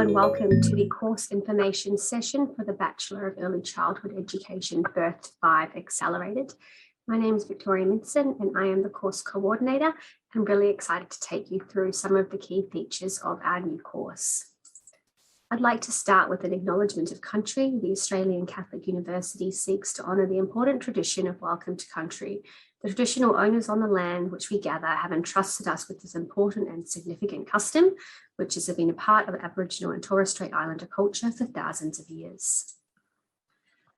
and welcome to the course information session for the Bachelor of Early Childhood Education Birth 5 Accelerated. My name is Victoria Minson and I am the course coordinator. I'm really excited to take you through some of the key features of our new course. I'd like to start with an acknowledgement of country. The Australian Catholic University seeks to honour the important tradition of welcome to country. The traditional owners on the land which we gather have entrusted us with this important and significant custom, which has been a part of Aboriginal and Torres Strait Islander culture for thousands of years.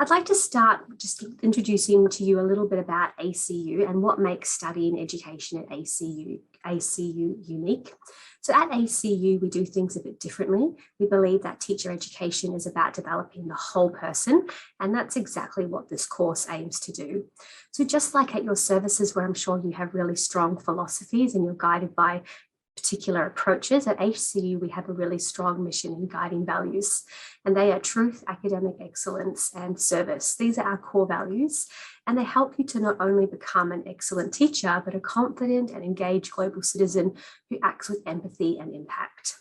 I'd like to start just introducing to you a little bit about ACU and what makes studying education at ACU unique. So at ACU, we do things a bit differently. We believe that teacher education is about developing the whole person, and that's exactly what this course aims to do. So just like at your services, where I'm sure you have really strong philosophies and you're guided by particular approaches, at ACU we have a really strong mission in guiding values, and they are truth, academic excellence, and service. These are our core values, and they help you to not only become an excellent teacher, but a confident and engaged global citizen who acts with empathy and impact.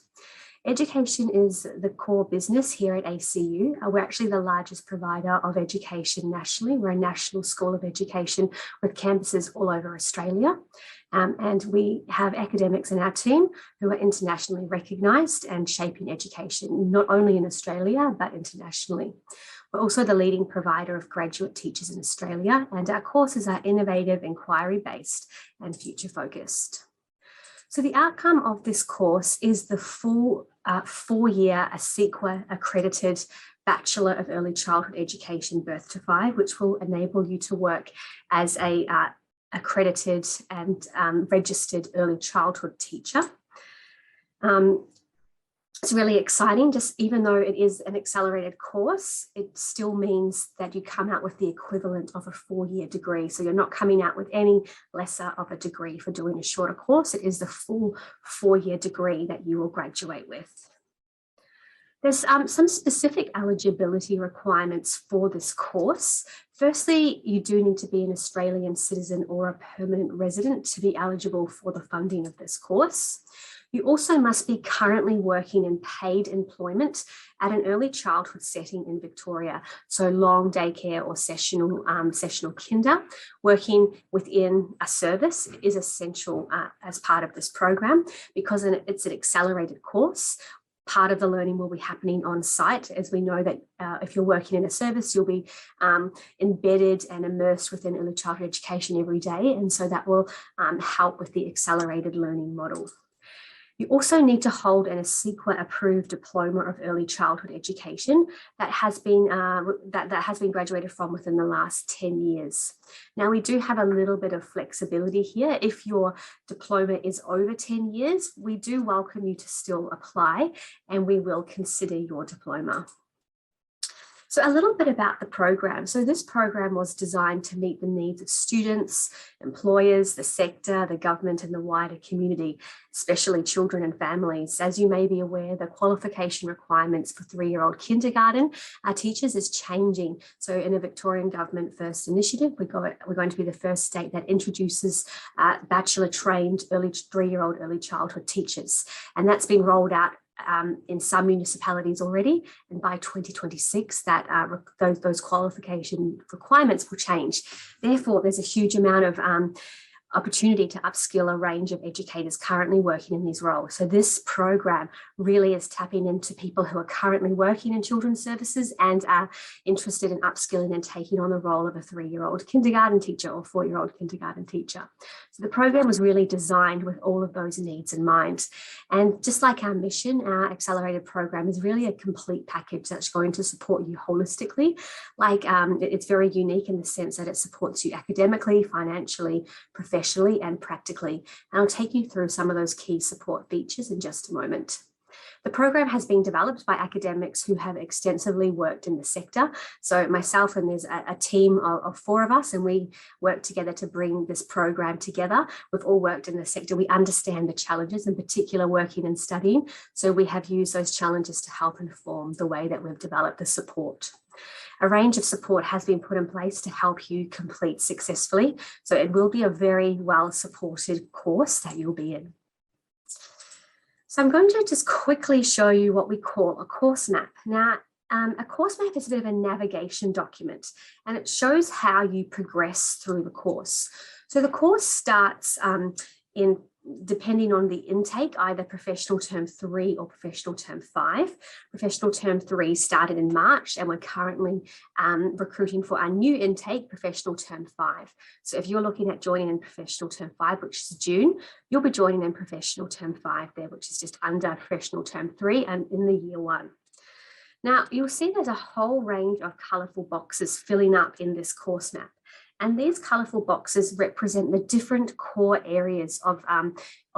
Education is the core business here at ACU. We're actually the largest provider of education nationally. We're a national school of education with campuses all over Australia. And we have academics in our team who are internationally recognised and shaping education, not only in Australia, but internationally. We're also the leading provider of graduate teachers in Australia, and our courses are innovative, inquiry-based, and future-focused. So the outcome of this course is the full 4-year ASEQA accredited Bachelor of Early Childhood Education Birth to 5, which will enable you to work as a accredited and registered early childhood teacher. It's really exciting. Just even though it is an accelerated course, it still means that you come out with the equivalent of a 4-year degree. So you're not coming out with any lesser of a degree for doing a shorter course. It is the full 4-year degree that you will graduate with. There's some specific eligibility requirements for this course. Firstly, you do need to be an Australian citizen or a permanent resident to be eligible for the funding of this course. You also must be currently working in paid employment at an early childhood setting in Victoria, so long daycare or sessional kinder. Working within a service is essential as part of this program because it's an accelerated course. Part of the learning will be happening on site, as we know that if you're working in a service, you'll be embedded and immersed within early childhood education every day, and so that will help with the accelerated learning model. You also need to hold an ASEQA approved diploma of early childhood education that has been graduated from within the last 10 years. Now, we do have a little bit of flexibility here. If your diploma is over 10 years, we do welcome you to still apply and we will consider your diploma. So a little bit about the program. So this program was designed to meet the needs of students, employers, the sector, the government, and the wider community, especially children and families. As you may be aware, the qualification requirements for 3-year-old kindergarten teachers is changing. So in a Victorian government first initiative, we're going to be the first state that introduces bachelor trained 3-year-old early childhood teachers. And that's been rolled out in some municipalities already, and by 2026 that those qualification requirements will change. Therefore, there's a huge amount of opportunity to upskill a range of educators currently working in these roles. So this program really is tapping into people who are currently working in children's services and are interested in upskilling and taking on the role of a 3-year-old kindergarten teacher or 4-year-old kindergarten teacher. So the program was really designed with all of those needs in mind. And just like our mission, our accelerated program is really a complete package that's going to support you holistically. It's very unique in the sense that it supports you academically, financially, professionally, and practically. And I'll take you through some of those key support features in just a moment. The program has been developed by academics who have extensively worked in the sector. So myself and there's a team of 4 of us, and we work together to bring this program together. We've all worked in the sector. We understand the challenges, in particular working and studying. So we have used those challenges to help inform the way that we've developed the support. A range of support has been put in place to help you complete successfully. So it will be a very well supported course that you'll be in. So So I'm going to just quickly show you what we call a course map. Now, a course map is a bit of a navigation document, and it shows how you progress through the course. So the course starts depending on the intake, either professional term 3 or professional term 5. Professional term 3 started in March, and we're currently recruiting for our new intake, professional term 5. So if you're looking at joining in professional term 5, which is June, you'll be joining in professional term 5 there, which is just under professional term 3 and in the year 1. Now, you'll see there's a whole range of colourful boxes filling up in this course map. And these colourful boxes represent the different core areas of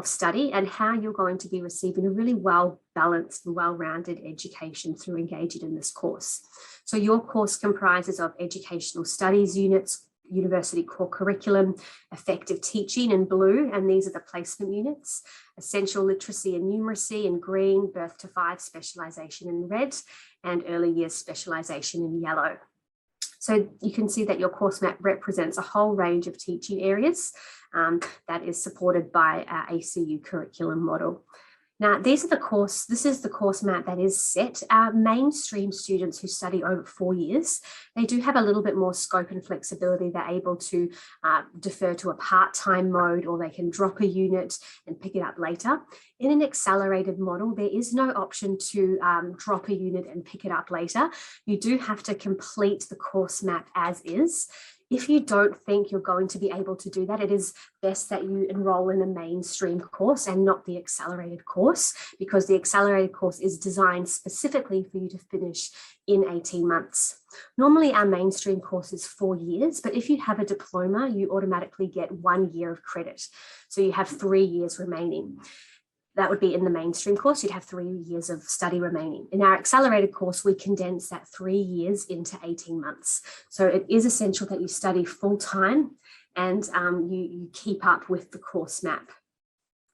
study and how you're going to be receiving a really well-balanced and well-rounded education through engaging in this course. So your course comprises of educational studies units, university core curriculum, effective teaching in blue, and these are the placement units, essential literacy and numeracy in green, birth to 5 specialisation in red, and early years specialisation in yellow. So you can see that your course map represents a whole range of teaching areas that is supported by our ACU curriculum model. Now, this is the course map that is set. Our mainstream students who study over 4 years, they do have a little bit more scope and flexibility. They're able to defer to a part-time mode, or they can drop a unit and pick it up later. In an accelerated model, there is no option to drop a unit and pick it up later. You do have to complete the course map as is. If you don't think you're going to be able to do that, it is best that you enroll in a mainstream course and not the accelerated course, because the accelerated course is designed specifically for you to finish in 18 months. Normally our mainstream course is 4 years, but if you have a diploma, you automatically get 1 year of credit. So you have 3 years remaining. That would be in the mainstream course, you'd have 3 years of study remaining. In our accelerated course, we condense that 3 years into 18 months. So it is essential that you study full time and you keep up with the course map.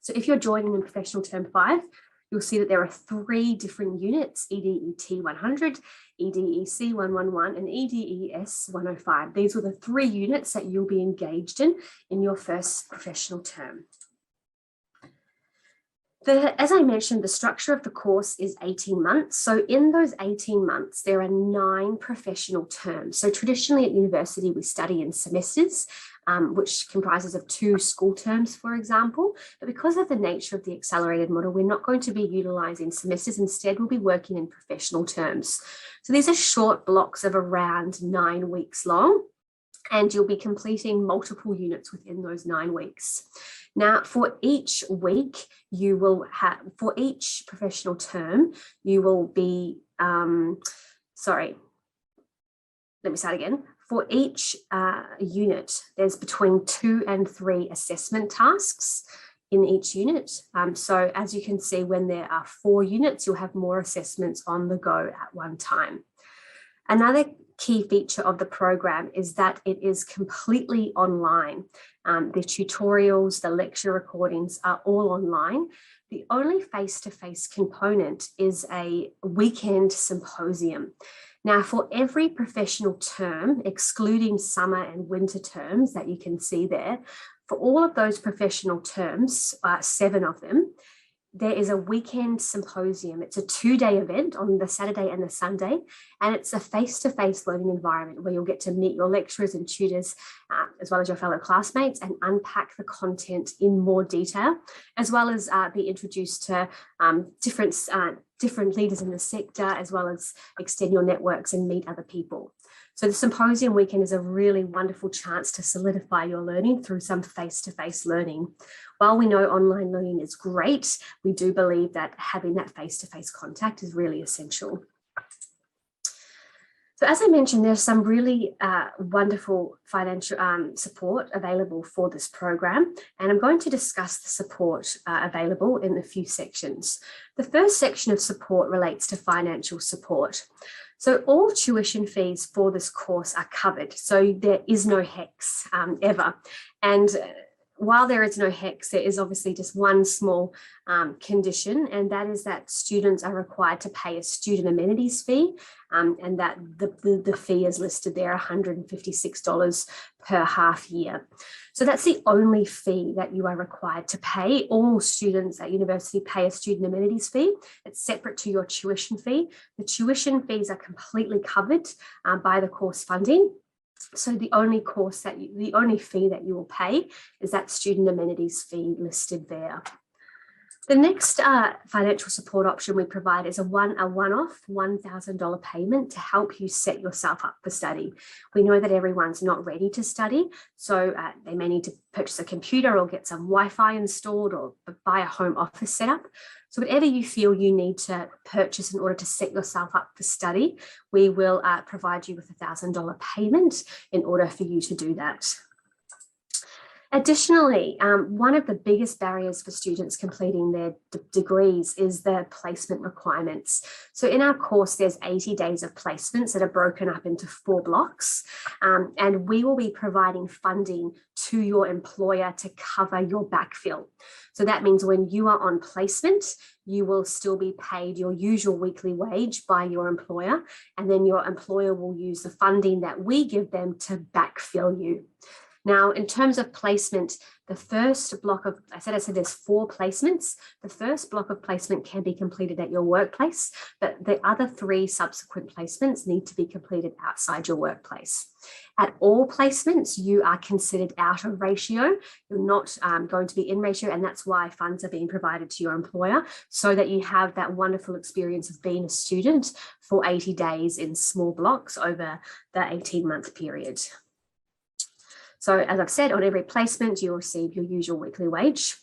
So if you're joining in professional term 5, you'll see that there are 3 different units, EDET 100, EDEC 111, and EDES 105. These were the 3 units that you'll be engaged in your first professional term. As I mentioned, the structure of the course is 18 months. So in those 18 months, there are 9 professional terms. So traditionally at university, we study in semesters, which comprises of 2 school terms, for example. But because of the nature of the accelerated model, we're not going to be utilising semesters. Instead, we'll be working in professional terms. So these are short blocks of around 9 weeks long, and you'll be completing multiple units within those 9 weeks. Now, for each week, you will have, for each professional term, you will be, let me start again. For each unit, there's between 2 and 3 assessment tasks in each unit. So as you can see, when there are 4 units, you'll have more assessments on the go at one time. Another key feature of the program is that it is completely online. The tutorials, the lecture recordings are all online. The only face-to-face component is a weekend symposium. Now, for every professional term, excluding summer and winter terms that you can see there, for all of those professional terms, 7 of them, there is a weekend symposium. It's a 2-day event on the Saturday and the Sunday, and it's a face-to-face learning environment where you'll get to meet your lecturers and tutors, as well as your fellow classmates, and unpack the content in more detail, as well as be introduced to different leaders in the sector, as well as extend your networks and meet other people. So the symposium weekend is a really wonderful chance to solidify your learning through some face-to-face learning. While we know online learning is great, we do believe that having that face-to-face contact is really essential. So as I mentioned, there's some really wonderful financial support available for this program, and I'm going to discuss the support available in a few sections. The first section of support relates to financial support. So all tuition fees for this course are covered, so there is no HECS ever. And while there is no HECS, there is obviously just one small condition, and that is that students are required to pay a student amenities fee, and that the fee is listed there, $156 per half year. So that's the only fee that you are required to pay. All students at university pay a student amenities fee. It's separate to your tuition fee. The tuition fees are completely covered by the course funding. So the only fee that you will pay is that student amenities fee listed there. The next financial support option we provide is a one-off $1,000 payment to help you set yourself up for study. We know that everyone's not ready to study, so they may need to purchase a computer or get some Wi-Fi installed or buy a home office setup. So whatever you feel you need to purchase in order to set yourself up for study, we will provide you with a $1,000 payment in order for you to do that. Additionally, one of the biggest barriers for students completing their degrees is the placement requirements. So in our course, there's 80 days of placements that are broken up into 4 blocks, and we will be providing funding to your employer to cover your backfill. So that means when you are on placement, you will still be paid your usual weekly wage by your employer, and then your employer will use the funding that we give them to backfill you. Now, in terms of placement, the first block of, I said there's 4 placements. The first block of placement can be completed at your workplace, but the other 3 subsequent placements need to be completed outside your workplace. At all placements, you are considered out of ratio. You're not going to be in ratio, and that's why funds are being provided to your employer so that you have that wonderful experience of being a student for 80 days in small blocks over the 18-month period. So as I've said, on every placement, you'll receive your usual weekly wage.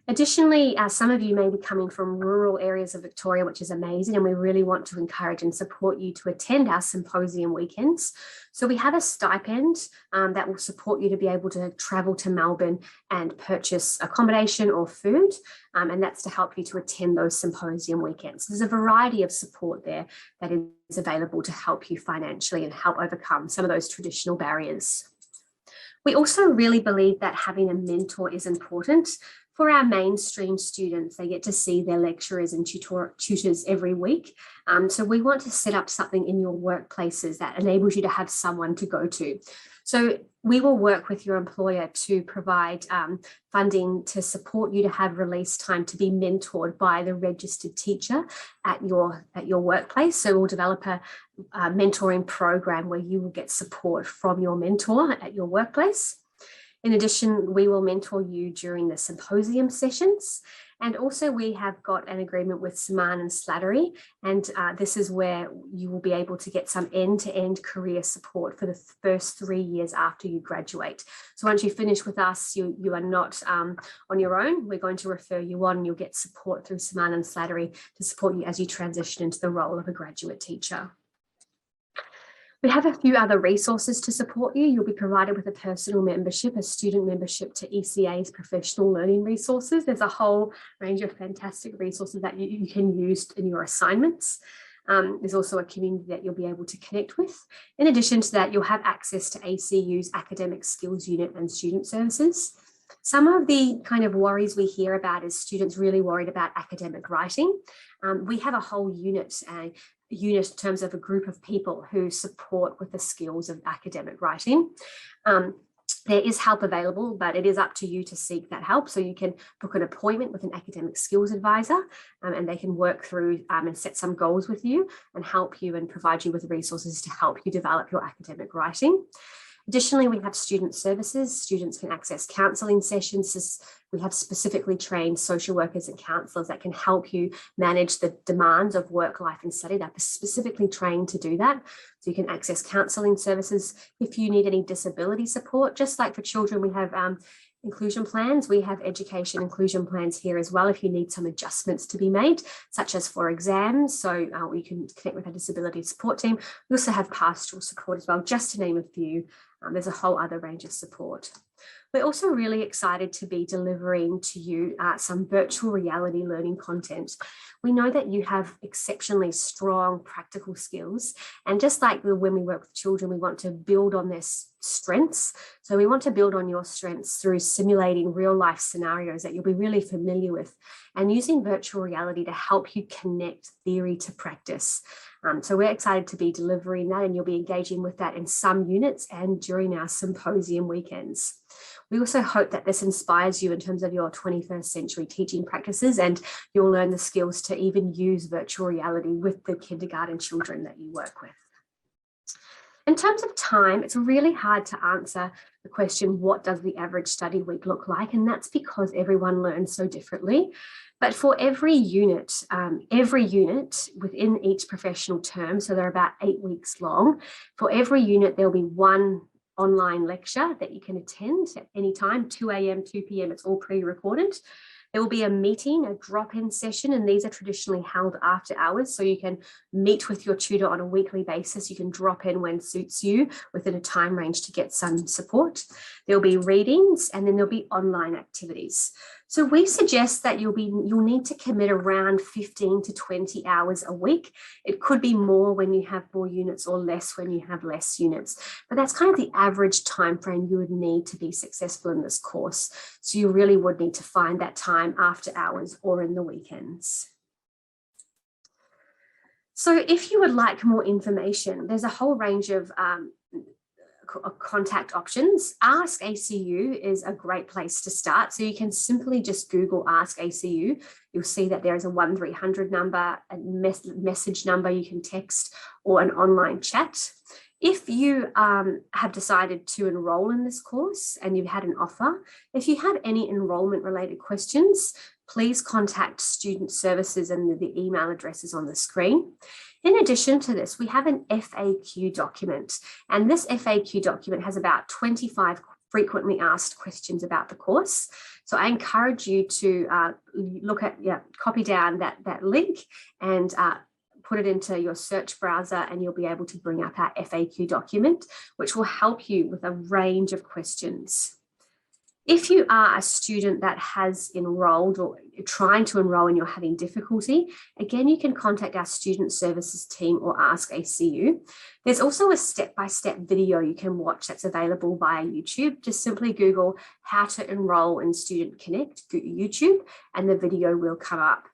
Additionally, some of you may be coming from rural areas of Victoria, which is amazing, and we really want to encourage and support you to attend our symposium weekends. So we have a stipend that will support you to be able to travel to Melbourne and purchase accommodation or food, and that's to help you to attend those symposium weekends. There's a variety of support there that is available to help you financially and help overcome some of those traditional barriers. We also really believe that having a mentor is important. For our mainstream students, they get to see their lecturers and tutors every week. So we want to set up something in your workplaces that enables you to have someone to go to. So we will work with your employer to provide funding to support you to have release time to be mentored by the registered teacher at your workplace. So we'll develop a mentoring program where you will get support from your mentor at your workplace. In addition, we will mentor you during the symposium sessions. And also we have got an agreement with Saman and Slattery, and this is where you will be able to get some end-to-end career support for the first 3 years after you graduate. So once you finish with us, you are not on your own. We're going to refer you on, and you'll get support through Saman and Slattery to support you as you transition into the role of a graduate teacher. We have a few other resources to support you. You'll be provided with a personal membership, a student membership to ECA's professional learning resources. There's a whole range of fantastic resources that you can use in your assignments. There's also a community that you'll be able to connect with. In addition to that, you'll have access to ACU's Academic Skills Unit and Student Services. Some of the kind of worries we hear about is students really worried about academic writing. We have a whole unit in terms of a group of people who support with the skills of academic writing. There is help available, but it is up to you to seek that help. So you can book an appointment with an academic skills advisor, and they can work through and set some goals with you and help you and provide you with resources to help you develop your academic writing. Additionally, we have student services. Students can access counselling sessions. We have specifically trained social workers and counsellors that can help you manage the demands of work, life and study. They're specifically trained to do that. So you can access counselling services. If you need any disability support, just like for children, we have inclusion plans. We have education inclusion plans here as well if you need some adjustments to be made, such as for exams. So you can connect with a disability support team. We also have pastoral support as well, just to name a few. There's a whole other range of support. We're also really excited to be delivering to you some virtual reality learning content. We know that you have exceptionally strong practical skills, and just like when we work with children, we want to build on their strengths. So we want to build on your strengths through simulating real life scenarios that you'll be really familiar with, and using virtual reality to help you connect theory to practice. So we're excited to be delivering that, and you'll be engaging with that in some units and during our symposium weekends. We also hope that this inspires you in terms of your 21st century teaching practices, and you'll learn the skills to even use virtual reality with the kindergarten children that you work with. In terms of time, it's really hard to answer the question, what does the average study week look like? And that's because everyone learns so differently. But for every unit within each professional term, so they're about 8 weeks long, for every unit, there'll be one online lecture that you can attend at any time, 2 a.m., 2 p.m., it's all pre-recorded. There will be a meeting, a drop-in session, and these are traditionally held after hours, so you can meet with your tutor on a weekly basis. You can drop in when suits you within a time range to get some support. There'll be readings, and then there'll be online activities. So we suggest that you'll need to commit around 15 to 20 hours a week. It could be more when you have more units or less when you have less units, but that's kind of the average time frame you would need to be successful in this course. So you really would need to find that time after hours or in the weekends. So if you would like more information, there's a whole range of contact options. Ask ACU is a great place to start. So you can simply just Google Ask ACU. You'll see that there is a 1300 number, a message number you can text, or an online chat. If you have decided to enroll in this course and you've had an offer, if you have any enrollment related questions, please contact Student Services, and the email address is on the screen. In addition to this, we have an FAQ document, and this FAQ document has about 25 frequently asked questions about the course. So I encourage you to copy down that link and put it into your search browser, and you'll be able to bring up our FAQ document, which will help you with a range of questions. If you are a student that has enrolled or trying to enroll and you're having difficulty, again, you can contact our Student Services team or Ask ACU. There's also a step-by-step video you can watch that's available via YouTube. Just simply Google how to enroll in Student Connect, YouTube, and the video will come up.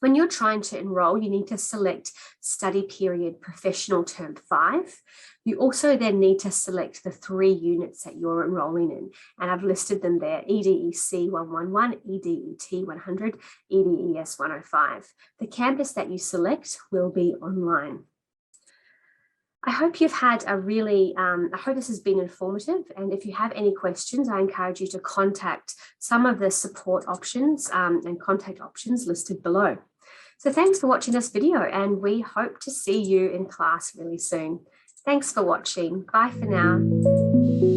When you're trying to enroll, you need to select study period professional term 5. You also then need to select the 3 units that you're enrolling in. And I've listed them there: EDEC 111, EDET 100, EDES 105. The campus that you select will be online. I hope you've had I hope this has been informative. And if you have any questions, I encourage you to contact some of the support options and contact options listed below. So thanks for watching this video, and we hope to see you in class really soon. Thanks for watching. Bye for now.